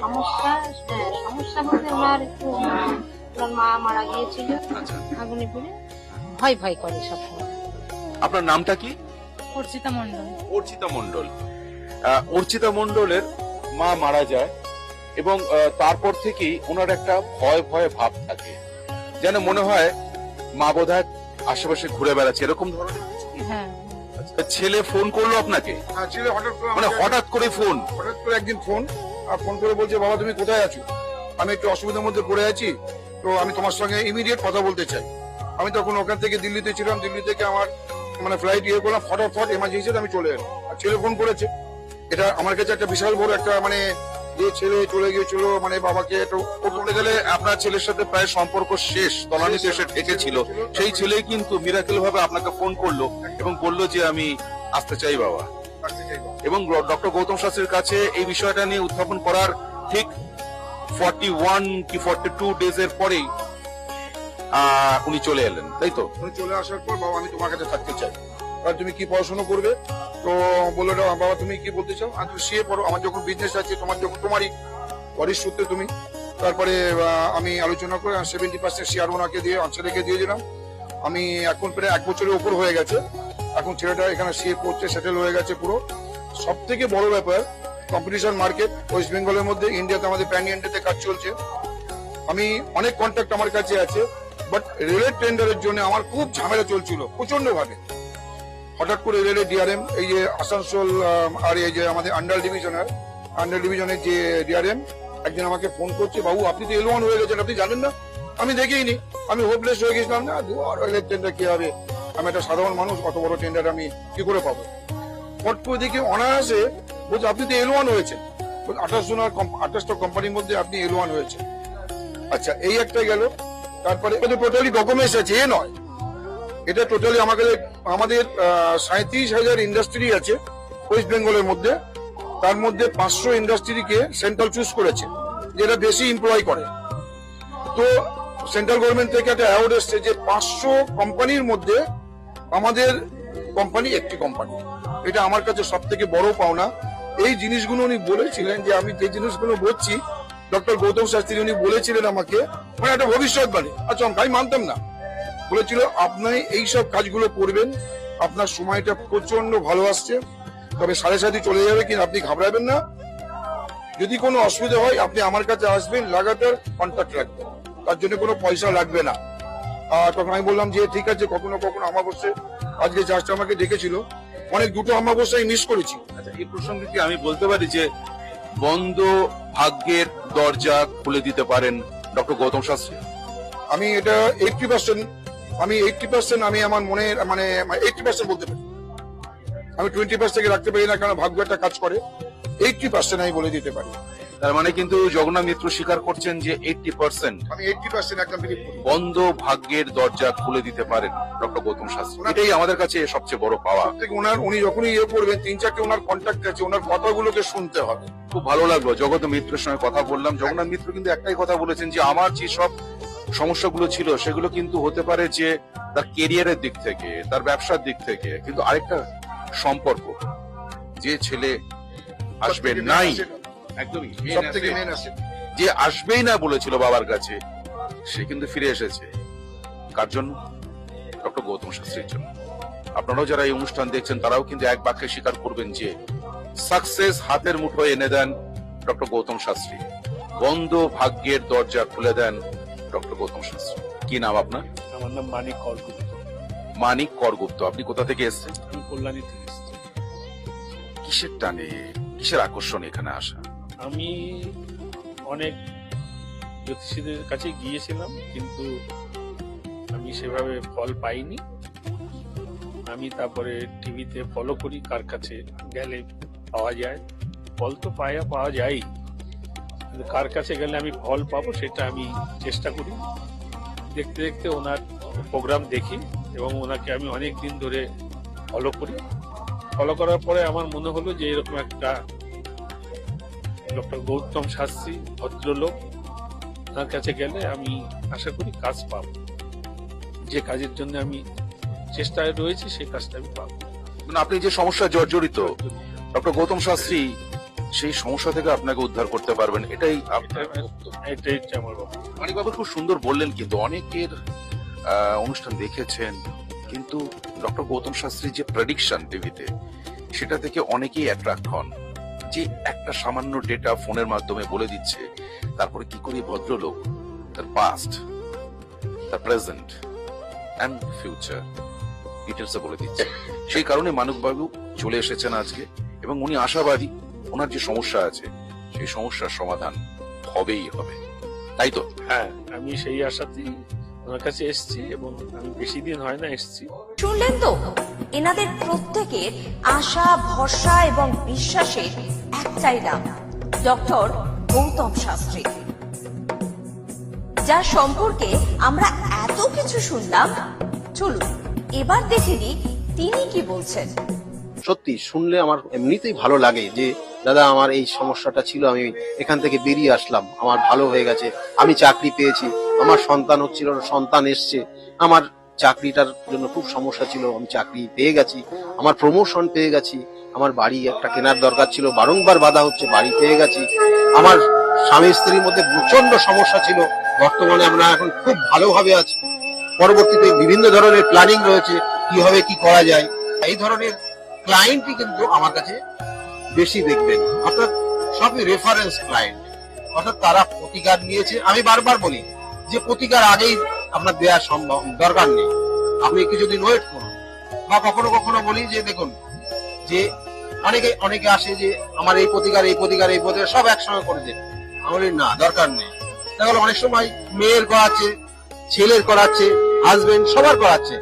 সমস্যা, হ্যাঁ সমস্যা বলতে ওনার একটু, ওনার মা মারা গিয়েছিল আচ্ছা, আগুনে পুড়ে, ভয় ভয় করে সবসময়। আপনার নামটা কি? অর্চিতা মন্ডল। অর্চিতা মন্ডল। অর্চিতা মন্ডলের মা মারা যায় এবং তারপর থেকেই ওনার একটা ভয় ভয় ভাব থাকে, যেন মনে হয় মা বোধহয় আশেপাশে ঘুরে বেড়াচ্ছে, এরকম ধরনের। হ্যাঁ, ছেলে ফোন করলো আপনাকে? হ্যাঁ, ছেলে হঠাৎ করে মানে হঠাৎ করে ফোন? হঠাৎ করে একদিন ফোন করে বলছে, বাবা তুমি কোথায় আছো? আমি একটু অসুবিধার মধ্যে পড়ে আছি, তো আমি তোমার সঙ্গে ইমিডিয়েট কথা বলতে চাই। আমি তখন ওখান থেকে দিল্লিতে ছিলাম, দিল্লি থেকে আমার মানে ফ্লাইট করলাম, ফটাফট এমার্জেন্সি আমি চলে এলাম। আর ছেলে ফোন করেছে, এটা আমার কাছে একটা বিশাল বড় একটা মানে যে ছেলে চলে গিয়েছিল, মানে বাবাকে একটু বলতে গেলে আপনার ছেলের সাথে প্রায় সম্পর্ক শেষ, তলানিতে এসে ঠেকেছিল। সেই ছেলে কিন্তু মিরাকেল ভাবে আপনাকে ফোন করলো এবং বললো যে আমি আসতে চাই বাবা। আসতে চাইবো। এবং ডক্টর গৌতম শাস্ত্রীর কাছে এই বিষয়টা নিয়ে উত্থাপন করার ঠিক 41 কি 42 ডেজ এর পরেই উনি চলে এলেন, তাই তো? উনি চলে আসার পর, বাবা আমি তোমার কাছে থাকতে চাই, আর তুমি কি পড়াশোনা করবে? তো বললো, বাবা তুমি কি বলতে চাও? আর তুমি সিএ পড়ো, আমার যখন বিজনেস আছে, তোমারই বাড়ির সূত্রে তুমি। তারপরে আমি আলোচনা করে 70% শেয়ার ওনাকে দিয়ে ছেলেকে দিয়ে দিলাম। আমি এখন প্রায় 1 বছরের উপর হয়ে গেছে, এখন ছেলেটা এখানে সিএ পড়ছে, সেটেল হয়ে গেছে পুরো। সব থেকে বড় ব্যাপার, কম্পিটিশন মার্কেট ওয়েস্ট বেঙ্গলের মধ্যে, ইন্ডিয়াতে আমাদের প্যান ইন্ডিয়াতে কাজ চলছে। আমি অনেক কন্ট্যাক্ট আমার কাছে আছে, বাট রেলের টেন্ডারের জন্য আমার খুব ঝামেলা চলছিল প্রচন্ড ভাবে। হঠাৎ করে রেলের ডিআরএম, এই যে আসানসোল আর এই যে আমাদের আন্ডার ডিভিশনের যে ডিআরএম একদিন আমাকে ফোন করছে, বাবু আপনি তো L1 হয়ে গেছেন, আপনি জানেন না? আমি দেখিনি, আমি হোপলেস হয়ে গেছিলাম, না রেলের টেন্ডার কি হবে, আমি একটা সাধারণ মানুষ, অত বড় টেন্ডার আমি কি করে পাবো? ফট করে দেখি অনায়াসে বলছে আপনি তো L1 হয়েছেন, 28টা কোম্পানির মধ্যে আপনি L1 হয়েছে। আচ্ছা, এই একটা গেল। তারপরে টোটালি ডকুমেন্টস আছে, এ নয়, এটা টোটালি আমাদের 37,000 ইন্ডাস্ট্রি আছে ওয়েস্ট বেঙ্গলের মধ্যে। তার মধ্যে 500 ইন্ডাস্ট্রিকে সেন্ট্রাল চুজ করেছে, যেটা বেশি এমপ্লয় করে। তো সেন্ট্রাল গভর্নমেন্ট থেকে একটা অ্যাওয়ার্ড এসছে যে 500 কোম্পানির মধ্যে আমাদের কোম্পানি একটি কোম্পানি। এটা আমার কাছে সব থেকে বড় পাওনা। এই জিনিসগুলো উনি বলেছিলেন, যে আমি যে জিনিসগুলো বলছি, ডক্টর গৌতম শাস্ত্রী উনি বলেছিলেন আমাকে, মানে একটা ভবিষ্যৎবাণী। আচ্ছা, আমি মানতাম না। বলেছিল আপনি এইসব কাজগুলো করবেন, আপনার সময়টা প্রচন্ড ভালো আসছে, তবে 7.5 চলে যাবে, কিন্তু আপনি ঘাবড়াবেন না। যদি কোনো অসুবিধা হয় আপনি আমার কাছে আসবেন, লাগাতার কন্ট্যাক্ট রাখবেন, তার জন্য কোনো পয়সা লাগবে না। তখন আমি বললাম যে ঠিক আছে, কখনো কখনো অমাবস্যা, আজকে জাস্ট আমাকে ডেকেছিল, অনেক দুটো অমাবস্যায় মিস করেছি। আচ্ছা, এই প্রসঙ্গে কি আমি বলতে পারি যে বন্ধ ভাগ্যের দরজা খুলে দিতে পারেন ডক্টর গৌতম শাস্ত্রী? আমি এটা 80% আমি আমার মনের মানে 80% বলতে পারি। আমি 20% থেকে রাখতে পারি না, কারণ ভাগ্য একটা কাজ করে। 80% আমি বলে দিতে পারি। তার মানে কিন্তু জগন্নাথ মিত্র স্বীকার করছেন যে 80% আমি 80% একদম বিলিভ করি। বন্ধ ভাগ্যের দরজা খুলে দিতে পারেন ডক্টর গৌতম শাস্ত্রী। এটাই আমাদের কাছে সবচেয়ে বড় পাওয়া। থেকে উনি যখনই করবেন, 3-4টে ওনার কন্ট্যাক্ট আছে, ওনার কথাগুলোকে শুনতে হবে। খুব ভালো লাগলো, জগন্নাথ মিত্রের সঙ্গে কথা বললাম। জগন্নাথ মিত্র কিন্তু একটাই কথা বলেছেন যে আমার যে সব সমস্যাগুলো ছিল সেগুলো কিন্তু হতে পারে যে তার কেরিয়ারের দিক থেকে, তার ব্যবসার দিক থেকে, কিন্তু আরেকটা সম্পর্ক, যে ছেলে আসবে নাই, একদমই সব থেকে মেন আছে, যে আসবেই না বলেছিল বাবার কাছে, সে কিন্তু ফিরে এসেছে। কার জন্য? ডক্টর গৌতম শাস্ত্রীর জন্য। আপনারাও যারা এই অনুষ্ঠান দেখছেন তারাও কিন্তু এক বাক্যে স্বীকার করবেন যে সাকসেস হাতের মুঠোয় এনে দেন ডক্টর গৌতম শাস্ত্রী, বন্ধ ভাগ্যের দরজা খুলে দেন ডক্টর গৌতম শাস্ত্রী। কি নাম আপনার? আমার নাম মানিক করগুপ্ত। মানিক করগুপ্ত। আপনি কোথা থেকে এসেছেন? আমি কল্যাণী থেকে এসেছি। কিসের টানে, কিসের আকর্ষণ এখানে আসা? আমি অনেক জ্যোতিষীদের কাছে গিয়েছিলাম, কিন্তু আমি সেভাবে ফল পাইনি। আমি তারপরে টিভিতে ফলো করি, কার কাছে গেলে পাওয়া যায়। ফল তো পাওয়া যায়, কিন্তু কার কাছে গেলে আমি ফল পাবো সেটা আমি চেষ্টা করি। দেখতে দেখতে ওনার প্রোগ্রাম দেখি এবং ওনাকে আমি অনেক দিন ধরে ফলো করি। ফলো করার পরে আমার মনে হলো যে এরকম একটা ডক্টর গৌতম শাস্ত্রী ভদ্রলোক, তার কাছে গেলে আমি আশা করি কাজ পাবো। যে কাজের জন্য আমি চেষ্টায় রয়েছি সেই কাজটা আমি পাবো। মানে আপনি যে সমস্যা জর্জরিত, ডক্টর গৌতম শাস্ত্রী সেই সমস্যা থেকে আপনাকে উদ্ধার করতে পারবেন, এটাই এটাই আমার বাবা। মানিকবাবু খুব সুন্দর বললেন, কিন্তু অনেকের অনুষ্ঠান দেখেছেন, কিন্তু ডক্টর গৌতম শাস্ত্রীর যে প্রেডিকশন টিভিতে, সেটা থেকে অনেকেই অ্যাট্রাক্ট হন, যে একটা সামান্য ডেটা ফোনের মাধ্যমে বলে দিচ্ছে, তারপরে কি করে ভদ্রলোক তার পাস্ট, তার প্রেজেন্ট এন্ড ফিউচার ডিটেলসে বলে দিচ্ছে। সেই কারণে মানিকবাবু চলে এসেছেন আজকে, এবং উনি আশাবাদী ওনার যে সমস্যা আছে সেই সমস্যার সমাধান হবেই হবে, তাই তো? হ্যাঁ, আমি সেই আশাতেই ওনার কাছে এসেছি, এবং আমি বেশি দিন হয় না এসেছি। শুনলেন তো, এনাদের প্রত্যেকের আশা, ভরসা এবং বিশ্বাসের একটাই নাম, ডক্টর গৌতম শাস্ত্রী, যার সম্পর্কে আমরা এত কিছু শুনলাম। চলুন এবার দেখে নিই তিনি কি বলছেন। সত্যি শুনলে আমার এমনিতেই ভালো লাগে যে দাদা আমার এই সমস্যাটা ছিল, আমি এখান থেকে বেরিয়ে আসলাম, আমার ভালো হয়ে গেছে, আমি চাকরি পেয়েছি, আমার সন্তান হচ্ছিল, সন্তান এসছে, আমার চাকরিটার জন্য খুব সমস্যা ছিল, আমি চাকরি পেয়ে গেছি, আমার প্রমোশন পেয়ে গেছি, আমার বাড়ি একটা কেনার দরকার ছিল, বারংবার বাধা হচ্ছে, বাড়ি পেয়ে গেছি, আমার স্বামী স্ত্রীর মধ্যে প্রচন্ড সমস্যা ছিল, বর্তমানে আমরা এখন খুব ভালোভাবে আছি, পরবর্তীতে বিভিন্ন ধরনের প্ল্যানিং রয়েছে কিভাবে কি করা যায়। এই ধরনের ক্লায়েন্টই কিন্তু আমার কাছে বেশি দেখবেন, অর্থাৎ সবই রেফারেন্স ক্লায়েন্ট, অর্থাৎ তারা প্রতিকার নিয়েছে। আমি বারবার বলি যে প্রতিকার আগেই আপনার দেওয়া সম্ভব দরকার নেই, আপনি কিছুদিন ওয়েট করুন। বা কখনো কখনো বলি যে দেখুন যে অনেকে আসে যে আমার এই প্রতিকার সব একসঙ্গে করে দেন, আমি বলি না, দরকার নেই। তাহলে অনেক সময় মেয়ের করাচ্ছে, ছেলের করাচ্ছে, হাজবেন্ড সবার করাচ্ছে।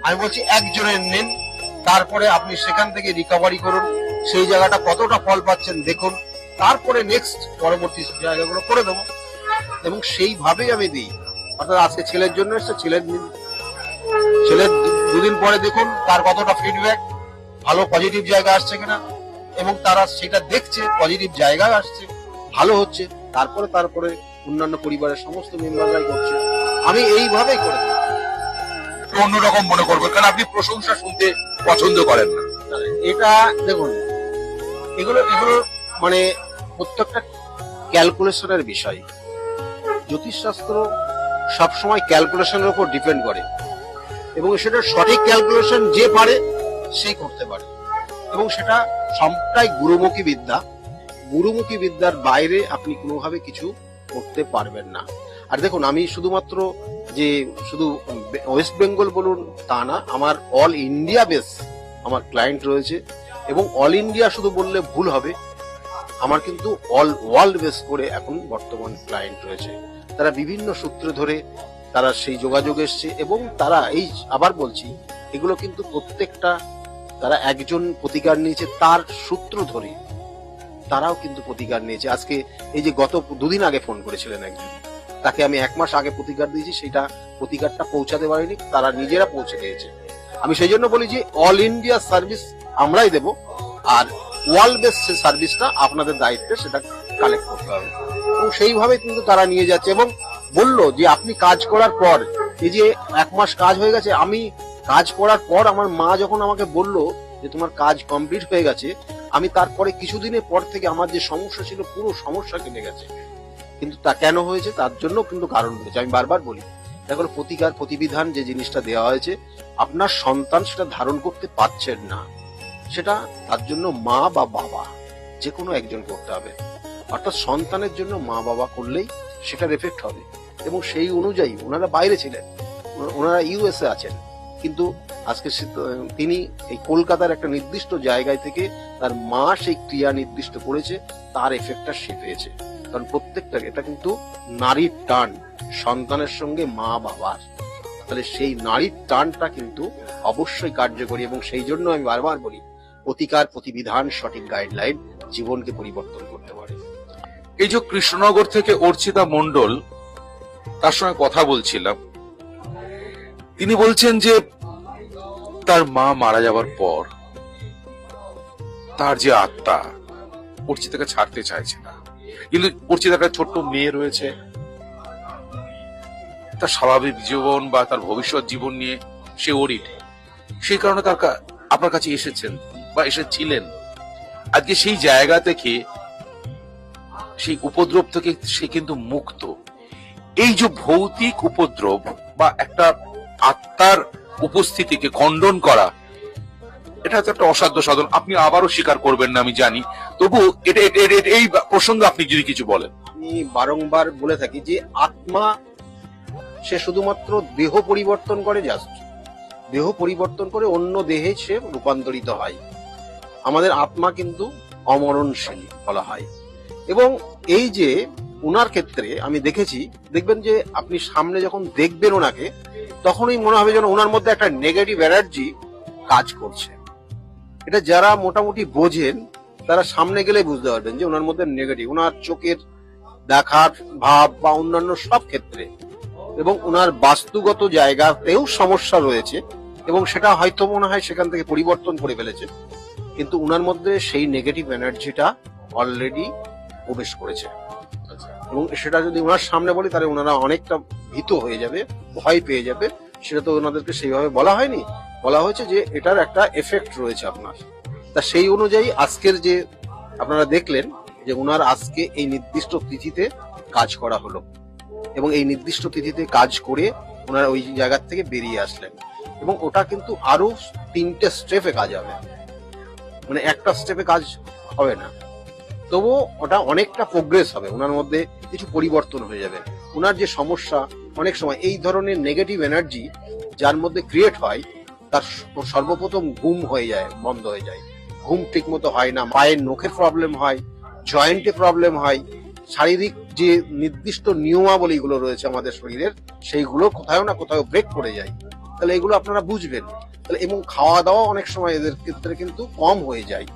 আমি বলছি একজনের নেন, তারপরে আপনি সেখান থেকে রিকভারি করুন, সেই জায়গাটা কতটা ফল পাচ্ছেন দেখুন, তারপরে নেক্সট পরবর্তী জায়গাগুলো করে দেবো। এবং সেইভাবেই আমি দিই। অর্থাৎ আজকে ছেলের জন্য এসছে, ছেলের দুদিন পরে দেখুন তার কতটা ফিডব্যাক, ভালো পজিটিভ জায়গা আসছে কিনা, এবং তারা সেটা দেখছে পজিটিভ জায়গা আসছে, ভালো হচ্ছে, তারপরে অন্যান্য পরিবারের সমস্ত মেম্বাররাই করছে। আমি এইভাবেই করে দিই। অন্যরকম মনে করবেন, কারণ আপনি প্রশংসা শুনতে পছন্দ করেন না। এটা দেখুন, এগুলো মানে প্রত্যেকটা ক্যালকুলেশনের বিষয়। জ্যোতিষশাস্ত্র সবসময় ক্যালকুলেশনের উপর ডিপেন্ড করে, এবং সেটা সঠিক ক্যালকুলেশন যে পারে সেই করতে পারে, এবং সেটা সবটাই গুরুমুখী বিদ্যা। গুরুমুখী বিদ্যার বাইরে আপনি কোনোভাবে কিছু করতে পারবেন না। আর দেখুন, আমি শুধুমাত্র যে শুধু ওয়েস্ট বেঙ্গল বলুন তা না, আমার অল ইন্ডিয়া বেস আমার ক্লায়েন্ট রয়েছে, এবং অল ইন্ডিয়া শুধু বললে ভুল হবে, আমার কিন্তু অল ওয়ার্ল্ড বেস করে এখন বর্তমান ক্লায়েন্ট রয়েছে। তারা বিভিন্ন সূত্র ধরে তারা সেই যোগাযোগ এসছে, এবং তারা এই আবার বলছি, এগুলো কিন্তু প্রত্যেকটা তারা একজন প্রতিকার নিয়েছে তার সূত্র ধরে, তারাও কিন্তু প্রতিকার নিয়েছে। আজকে এই যে গত দুদিন আগে ফোন করেছিলেন একজন, তাকে আমি 1 মাস আগে প্রতিকার দিয়েছি, সেটা প্রতিকারটা পৌঁছাতে পারিনি, তারা নিজেরা পৌঁছে দিয়েছে। আমি সেই জন্য বলি যে অল ইন্ডিয়া সার্ভিস আমরাই দেব, আর ওয়ার্ল্ড বেস সার্ভিসটা আপনাদের দায়িত্বে সেটা কালেক্ট করতে হবে। এবং সেইভাবে কিন্তু তারা নিয়ে যাচ্ছে, এবং বললো যে আপনি কাজ করার পর, এই যে 1 মাস কাজ হয়ে গেছে, আমি কাজ করার পর আমার মা যখন আমাকে বললো যে তোমার কাজ কমপ্লিট হয়ে গেছে, আমি তারপরে কিছুদিনের পর থেকে আমার যে সমস্যা ছিল পুরো সমস্যা কেটে গেছে। কিন্তু তা কেন হয়েছে, তার জন্য কিন্তু কারণ রয়েছে। আমি বারবার বলি, দেখো প্রতিকার প্রতিবিধান যে জিনিসটা দেওয়া হয়েছে, আপনার সন্তান সেটা ধারণ করতে পারছেন না, সেটা তার জন্য মা বা বাবা যে কোনো একজন করতে হবে। অর্থাৎ সন্তানের জন্য মা বাবা করলেই সেটার এফেক্ট হবে। এবং সেই অনুযায়ী ওনারা বাইরে ছিলেন, ওনারা ইউএসএ আছেন, কিন্তু আজকে তিনি এই কলকাতার একটা নির্দিষ্ট জায়গায় থেকে তার মা সেই ক্রিয়া নির্দিষ্ট করেছে, তার এফেক্টটা সে পেয়েছে। কারণ প্রত্যেকটা এটা কিন্তু নারীর টান সন্তানের সঙ্গে মা বাবার, তাহলে সেই নারীর টানটা কিন্তু অবশ্যই কার্যকরী। এবং সেই জন্য আমি বারবার বলি, প্রতিকার প্রতিবিধান সঠিক গাইডলাইন জীবনকে পরিবর্তন করতে পারে। এই যে কৃষ্ণনগর থেকে অর্চিতা মণ্ডল, তার সঙ্গে কথা বলছিলাম, তিনি বলছেন যে তার মা মারা যাওয়ার পর তার যে আত্মা অর্চিতাকে ছাড়তে চাইছে না, কিন্তু অর্চিতার একটা ছোট্ট মেয়ে রয়েছে, তার স্বাভাবিক জীবন বা তার ভবিষ্যৎ জীবন নিয়ে সে ওরিড, সেই কারণে আপনার কাছে এসেছেন বা এসেছিলেন। আজকে সেই জায়গা থেকে, সেই উপদ্রব থেকে সে কিন্তু মুক্ত। এই যে ভৌতিক উপদ্রব বা একটা আত্মার উপস্থিতিকে খণ্ডন করা, এটা হচ্ছে একটা অসাধ্য সাধন। আপনি আবারও স্বীকার করবেন না আমি জানি, তবু এটা এই প্রসঙ্গে আপনি যদি কিছু বলেন। আমি বারংবার বলে থাকি যে আত্মা সে শুধুমাত্র দেহ পরিবর্তন করে, জাস্ট দেহ পরিবর্তন করে অন্য দেহে সে রূপান্তরিত হয়। আমাদের আত্মা কিন্তু অমরণশীল বলা হয়। এবং এই যে ওনার ক্ষেত্রে আমি দেখেছি, দেখবেন যে আপনি সামনে যখন দেখবেন ওনাকে, তখনই মনে হবে যেন ওনার মধ্যে একটা নেগেটিভ এনার্জি কাজ করছে। এটা যারা মোটামুটি বোঝেন তারা সামনে গেলে বুঝতে পারবেন যে ওনার মধ্যে নেগেটিভ, ওনার চোখের দেখার ভাব বা অন্যান্য সব ক্ষেত্রে, এবং ওনার বাস্তুগত জায়গাতেও সমস্যা রয়েছে, এবং সেটা হয়তো মনে হয় সেখান থেকে পরিবর্তন করে ফেলেছে, কিন্তু ওনার মধ্যে সেই নেগেটিভ এনার্জিটা অলরেডি প্রবেশ করেছে। এবং সেটা যদি ওনার সামনে বলি তাহলে ওনারা অনেকটা ভীত হয়ে যাবে, ভয় পেয়ে যাবে। সেটা তো ওনাদেরকে সেইভাবে বলা হয়নি, বলা হয়েছে যে এটার একটা এফেক্ট রয়েছে আপনার। তা সেই অনুযায়ী আজকের যে আপনারা দেখলেন যে ওনার আজকে এই নির্দিষ্ট তিথিতে কাজ করা হলো, এবং এই নির্দিষ্ট তিথিতে কাজ করে ওনারা ওই জায়গার থেকে বেরিয়ে আসলেন। এবং ওটা কিন্তু আরো 3টে স্টেপে কাজ হবে, মানে একটা স্টেপে কাজ হবে না। তবুও ওটা অনেকটা প্রোগ্রেস হবে, ওনার মধ্যে কিছু পরিবর্তন হয়ে যাবে। ওনার যে সমস্যা, অনেক সময় এই ধরনের নেগেটিভ এনার্জি যার মধ্যে ক্রিয়েট হয়, তার সর্বপ্রথম ঘুম হয়ে যায়, বন্ধ হয়ে যায়, ঘুম ঠিক মতো হয় না, পায়ের নখের প্রবলেম হয়, জয়েন্টে প্রবলেম হয়, শারীরিক যে নির্দিষ্ট নিয়মাবলীগুলো রয়েছে আমাদের শরীরের, সেইগুলো কোথাও না কোথাও ব্রেক করে যায়। তাহলে এগুলো আপনারা বুঝবেন। তাহলে এবং খাওয়া দাওয়া অনেক সময় এদের ক্ষেত্রে কিন্তু কম হয়ে যায়,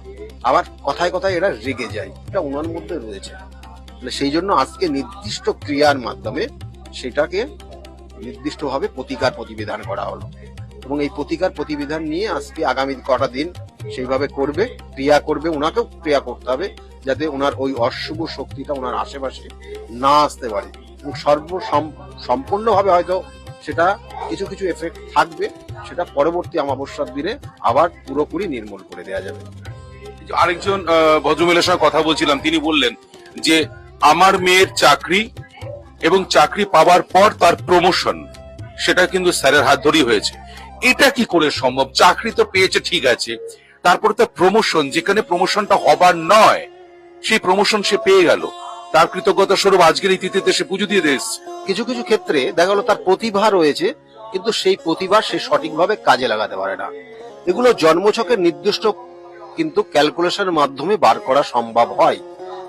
আবার কথায় কথায় এরা রেগে যায়, এটা ওনার মধ্যে রয়েছে। তাহলে সেই জন্য আজকে নির্দিষ্ট ক্রিয়ার মাধ্যমে সেটাকে নির্দিষ্টভাবে প্রতিকার প্রতিবিধান করা হলো, এবং এই প্রতিকার প্রতিবিধান নিয়ে আজকে আগামী কটা দিন সেইভাবে করবে, ক্রিয়া করবে, ওনাকেও ক্রিয়া করতে হবে যাতে ওনার ওই অশুভ শক্তিটা ওনার আশেপাশে না আসতে পারে। এবং সম্পূর্ণভাবে হয়তো সেটা কিছু কিছু এফেক্ট থাকবে, সেটা পরবর্তী অমাবস্যার দিনে আবার পুরোপুরি নির্মূল করে দেওয়া যাবে। আরেকজন ভদ্রমহিলার সঙ্গে কথা বলছিলাম, তিনি বললেন যে আমার মেয়ের চাকরি এবং চাকরি পাওয়ার পর তার প্রমোশন, সেটা কিন্তু স্যারের হাত ধরেই হয়েছে। এটা কি করে সম্ভব? চাকরি তো পেয়েছে ঠিক আছে, তারপর তার প্রমোশন, যেখানে প্রমোশনটা হবার নয় সেই প্রমোশন সে পেয়ে গেল, তার কৃতজ্ঞতা স্বরূপ আজকের এই তিথিতে সে পুজো দিয়ে দিয়েছে। কিছু কিছু ক্ষেত্রে দেখা গেল তার প্রতিভা রয়েছে, কিন্তু সেই প্রতিভা সে সঠিকভাবে কাজে লাগাতে পারে না। এগুলো জন্মছকের নির্দিষ্ট কিন্তু ক্যালকুলেশনের মাধ্যমে বার করা সম্ভব হয়,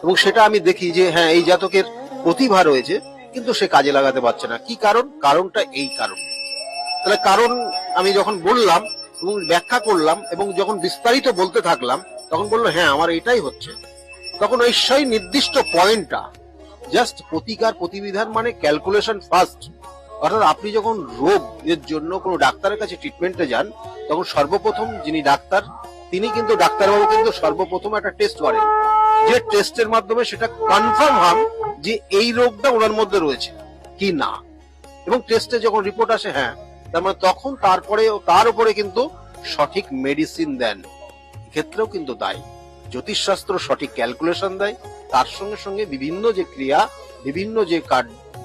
এবং সেটা আমি দেখি যে হ্যাঁ, এই জাতকের প্রতিভা রয়েছে কিন্তু সে কাজে লাগাতে পারছে না। কি কারণ? কারণটা এই কারণ। তাহলে কারণ আমি যখন বললাম এবং ব্যাখ্যা করলাম এবং যখন বিস্তারিত বলতে থাকলাম, তখন বললো হ্যাঁ আমার এটাই হচ্ছে। তখন ওই সেই নির্দিষ্ট পয়েন্টটা জাস্ট প্রতিকার প্রতিবিধান মানে ক্যালকুলেশন ফার্স্ট। অর্থাৎ আপনি যখন রোগ এর জন্য কোনো ডাক্তারের কাছে ট্রিটমেন্টে যান, তখন সর্বপ্রথম যিনি ডাক্তার, তিনি কিন্তু ডাক্তারবাবু কিন্তু সর্বপ্রথম একটা টেস্ট করেন, যে টেস্টের মাধ্যমে সেটা কনফার্ম হন যে এই রোগটা ওনার মধ্যে রয়েছে কি না। এবং টেস্টে যখন রিপোর্ট আসে হ্যাঁ, তার মানে তখন তারপরে তার উপরে কিন্তু সঠিক মেডিসিন দেন। ক্ষেত্রেও কিন্তু দায়ী জ্যোতিষশাস্ত্র সঠিক ক্যালকুলেশন দেয়, তার সঙ্গে সঙ্গে বিভিন্ন যে ক্রিয়া, বিভিন্ন যে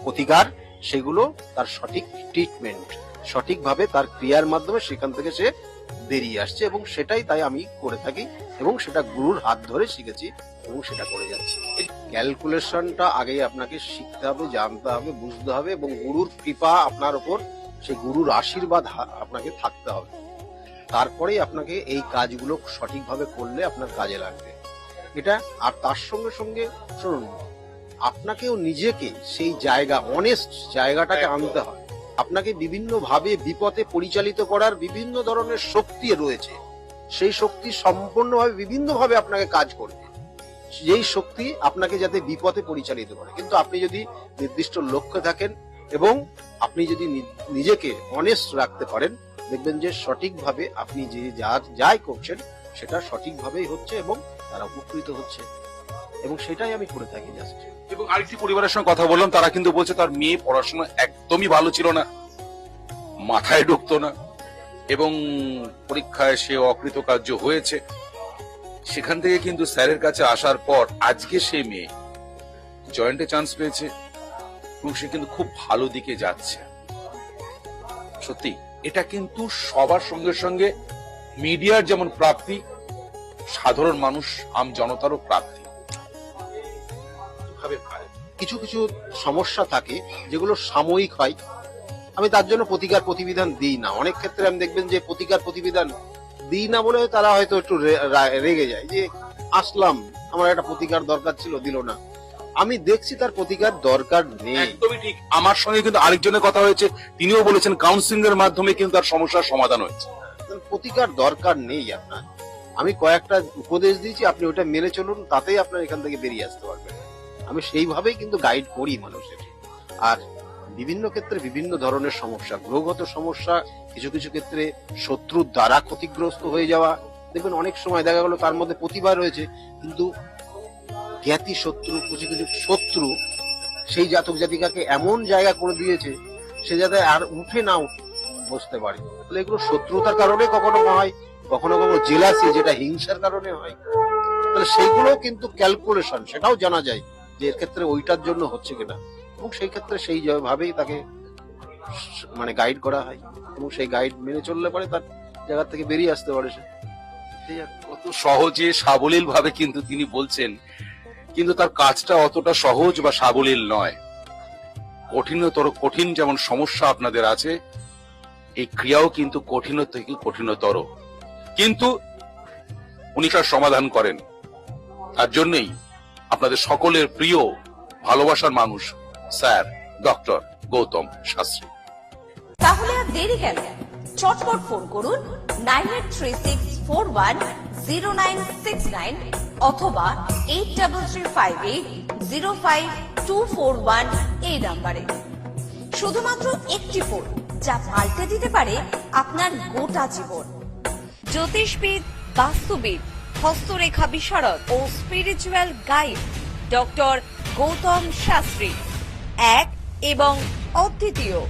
প্রতিকার, সেগুলো তার সঠিক ট্রিটমেন্ট, সঠিকভাবে তার ক্রিয়ার মাধ্যমে সেখান থেকে সে বেরিয়ে আসছে। এবং সেটাই তাই আমি করে থাকি, এবং সেটা গুরুর হাত ধরে শিখেছি এবং সেটা করে যাচ্ছি। ক্যালকুলেশনটা আগেই আপনাকে শিখতে হবে, জানতে হবে, বুঝতে হবে, এবং গুরুর কৃপা আপনার উপর, সেই গুরুর আশীর্বাদ আপনাকে থাকতে হবে। তারপরেই আপনাকে এই কাজগুলো সঠিকভাবে করলে আপনার কাজে লাগবে এটা। আর তার সঙ্গে সঙ্গে শুনুন, আপনাকেও নিজেকে সেই জায়গা, অনেস্ট জায়গাটাকে আনতে হয়। আপনাকে বিভিন্ন ভাবে বিপথে পরিচালিত করার বিভিন্ন ধরনের শক্তি রয়েছে, সেই শক্তি সম্পূর্ণভাবে বিভিন্ন ভাবে আপনাকে কাজ করবে, যেই শক্তি আপনাকে যাতে বিপথে পরিচালিত করে। কিন্তু আপনি যদি নির্দিষ্ট লক্ষ্যে থাকেন এবং আপনি যদি নিজেকে অনেস্ট রাখতে পারেন, দেখবেন যে সঠিকভাবে আপনি যে যাই করছেন সেটা সঠিকভাবেই হচ্ছে এবং তারা উপকৃত হচ্ছে, এবং সেটাই আমি করে থাকি জাস্ট। এবং আরেকটি পরিবারের সঙ্গে কথা বললাম, তারা কিন্তু বলছে তার মেয়ে পড়াশোনা একদমই ভালো ছিল না, মাথায় ঢুকতো না, এবং পরীক্ষায় সে অকৃতকার্য হয়েছে। সেখান থেকে কিন্তু স্যারের কাছে আসার পর আজকে সে মেয়ে জয়েন্টে চান্স পেয়েছে এবং সে কিন্তু খুব ভালো দিকে যাচ্ছে। সত্যি এটা কিন্তু সবার সঙ্গে সঙ্গে মিডিয়ার যেমন প্রাপ্তি, সাধারণ মানুষ আম জনতারও প্রাপ্তি। কিছু কিছু সমস্যা থাকে যেগুলো সাময়িক হয়, আমি তার জন্য প্রতিকার প্রতিবিধান দিই না। অনেক ক্ষেত্রে আমি দেখবেন যে প্রতিকার প্রতিবিধান দিই না বলে তারা হয়তো একটু রেগে যায় যে আসলাম, আমার একটা প্রতিকার দরকার ছিল, দিল না। আমি দেখছি তার প্রতিকার দরকার নেই। একদমই ঠিক। আমার সঙ্গে কিন্তু আরেকজনের কথা হয়েছে, তিনিও বলেছেন কাউন্সিলিং এর মাধ্যমে কিন্তু তার সমস্যার সমাধান হয়েছে। প্রতিকার দরকার নেই আপনার। আমি কয়েকটা উপদেশ দিয়েছি, আপনি ওটা মেনে চলুন, তাতেই আপনার এখান থেকে বেরিয়ে আসতে পারবেন। আমি সেইভাবেই কিন্তু গাইড করি মানুষের। আর বিভিন্ন ক্ষেত্রে বিভিন্ন ধরনের সমস্যা, গ্রহগত সমস্যা, কিছু কিছু ক্ষেত্রে শত্রুর দ্বারা ক্ষতিগ্রস্ত হয়ে যাওয়া, দেখবেন অনেক সময় দেখা গেল তার মধ্যে প্রতিভা রয়েছে কিন্তু জ্ঞাতি শত্রু, কিছু কিছু শত্রু সেই জাতক জাতিকাকে এমন জায়গা করে দিয়েছে সে যাতে আর উঠে না বসতে পারে। তাহলে এগুলো শত্রুতার কারণে কখনো হয়, কখনো কখনো জেলাসি, যেটা হিংসার কারণে হয়। তাহলে সেইগুলো কিন্তু ক্যালকুলেশন, সেটাও জানা যায় যে এর ক্ষেত্রে ওইটার জন্য হচ্ছে কিনা, এবং সেই ক্ষেত্রে সেই ভাবেই তাকে মানে গাইড করা হয়, এবং সেই গাইড মেনে চললে পরে তার জায়গা থেকে বেরিয়ে আসতে পারে সে। কত সহজে সাবলীল ভাবে কিন্তু তিনি বলছেন কিন্তু তার কাজটা অতটা সহজ বা সাবলীল নয়। কঠিন যেমন সমস্যা আপনাদের আছে, এই ক্রিয়াও কিন্তু কঠিন থেকে কঠিনতর, কিন্তু উনি তার সমাধান করেন। তার জন্যই আপনাদের সকলের প্রিয় ভালোবাসার মানুষ স্যার ডক্টর গৌতম শাস্ত্রী। তাহলে আর দেরি কেন, চটপট ফোন করুন 9836410969 অথবা 8335805241 এই নাম্বারে। শুধুমাত্র একটি ফোন, যা পাল্টে দিতে পারে আপনার গোটা জীবন। জ্যোতিষবিদ, বাস্তুবিদ, হস্তরেখা বিশারদ ও spiritual guide doctor Gautam Shastri, এক এবং অদ্বিতীয়।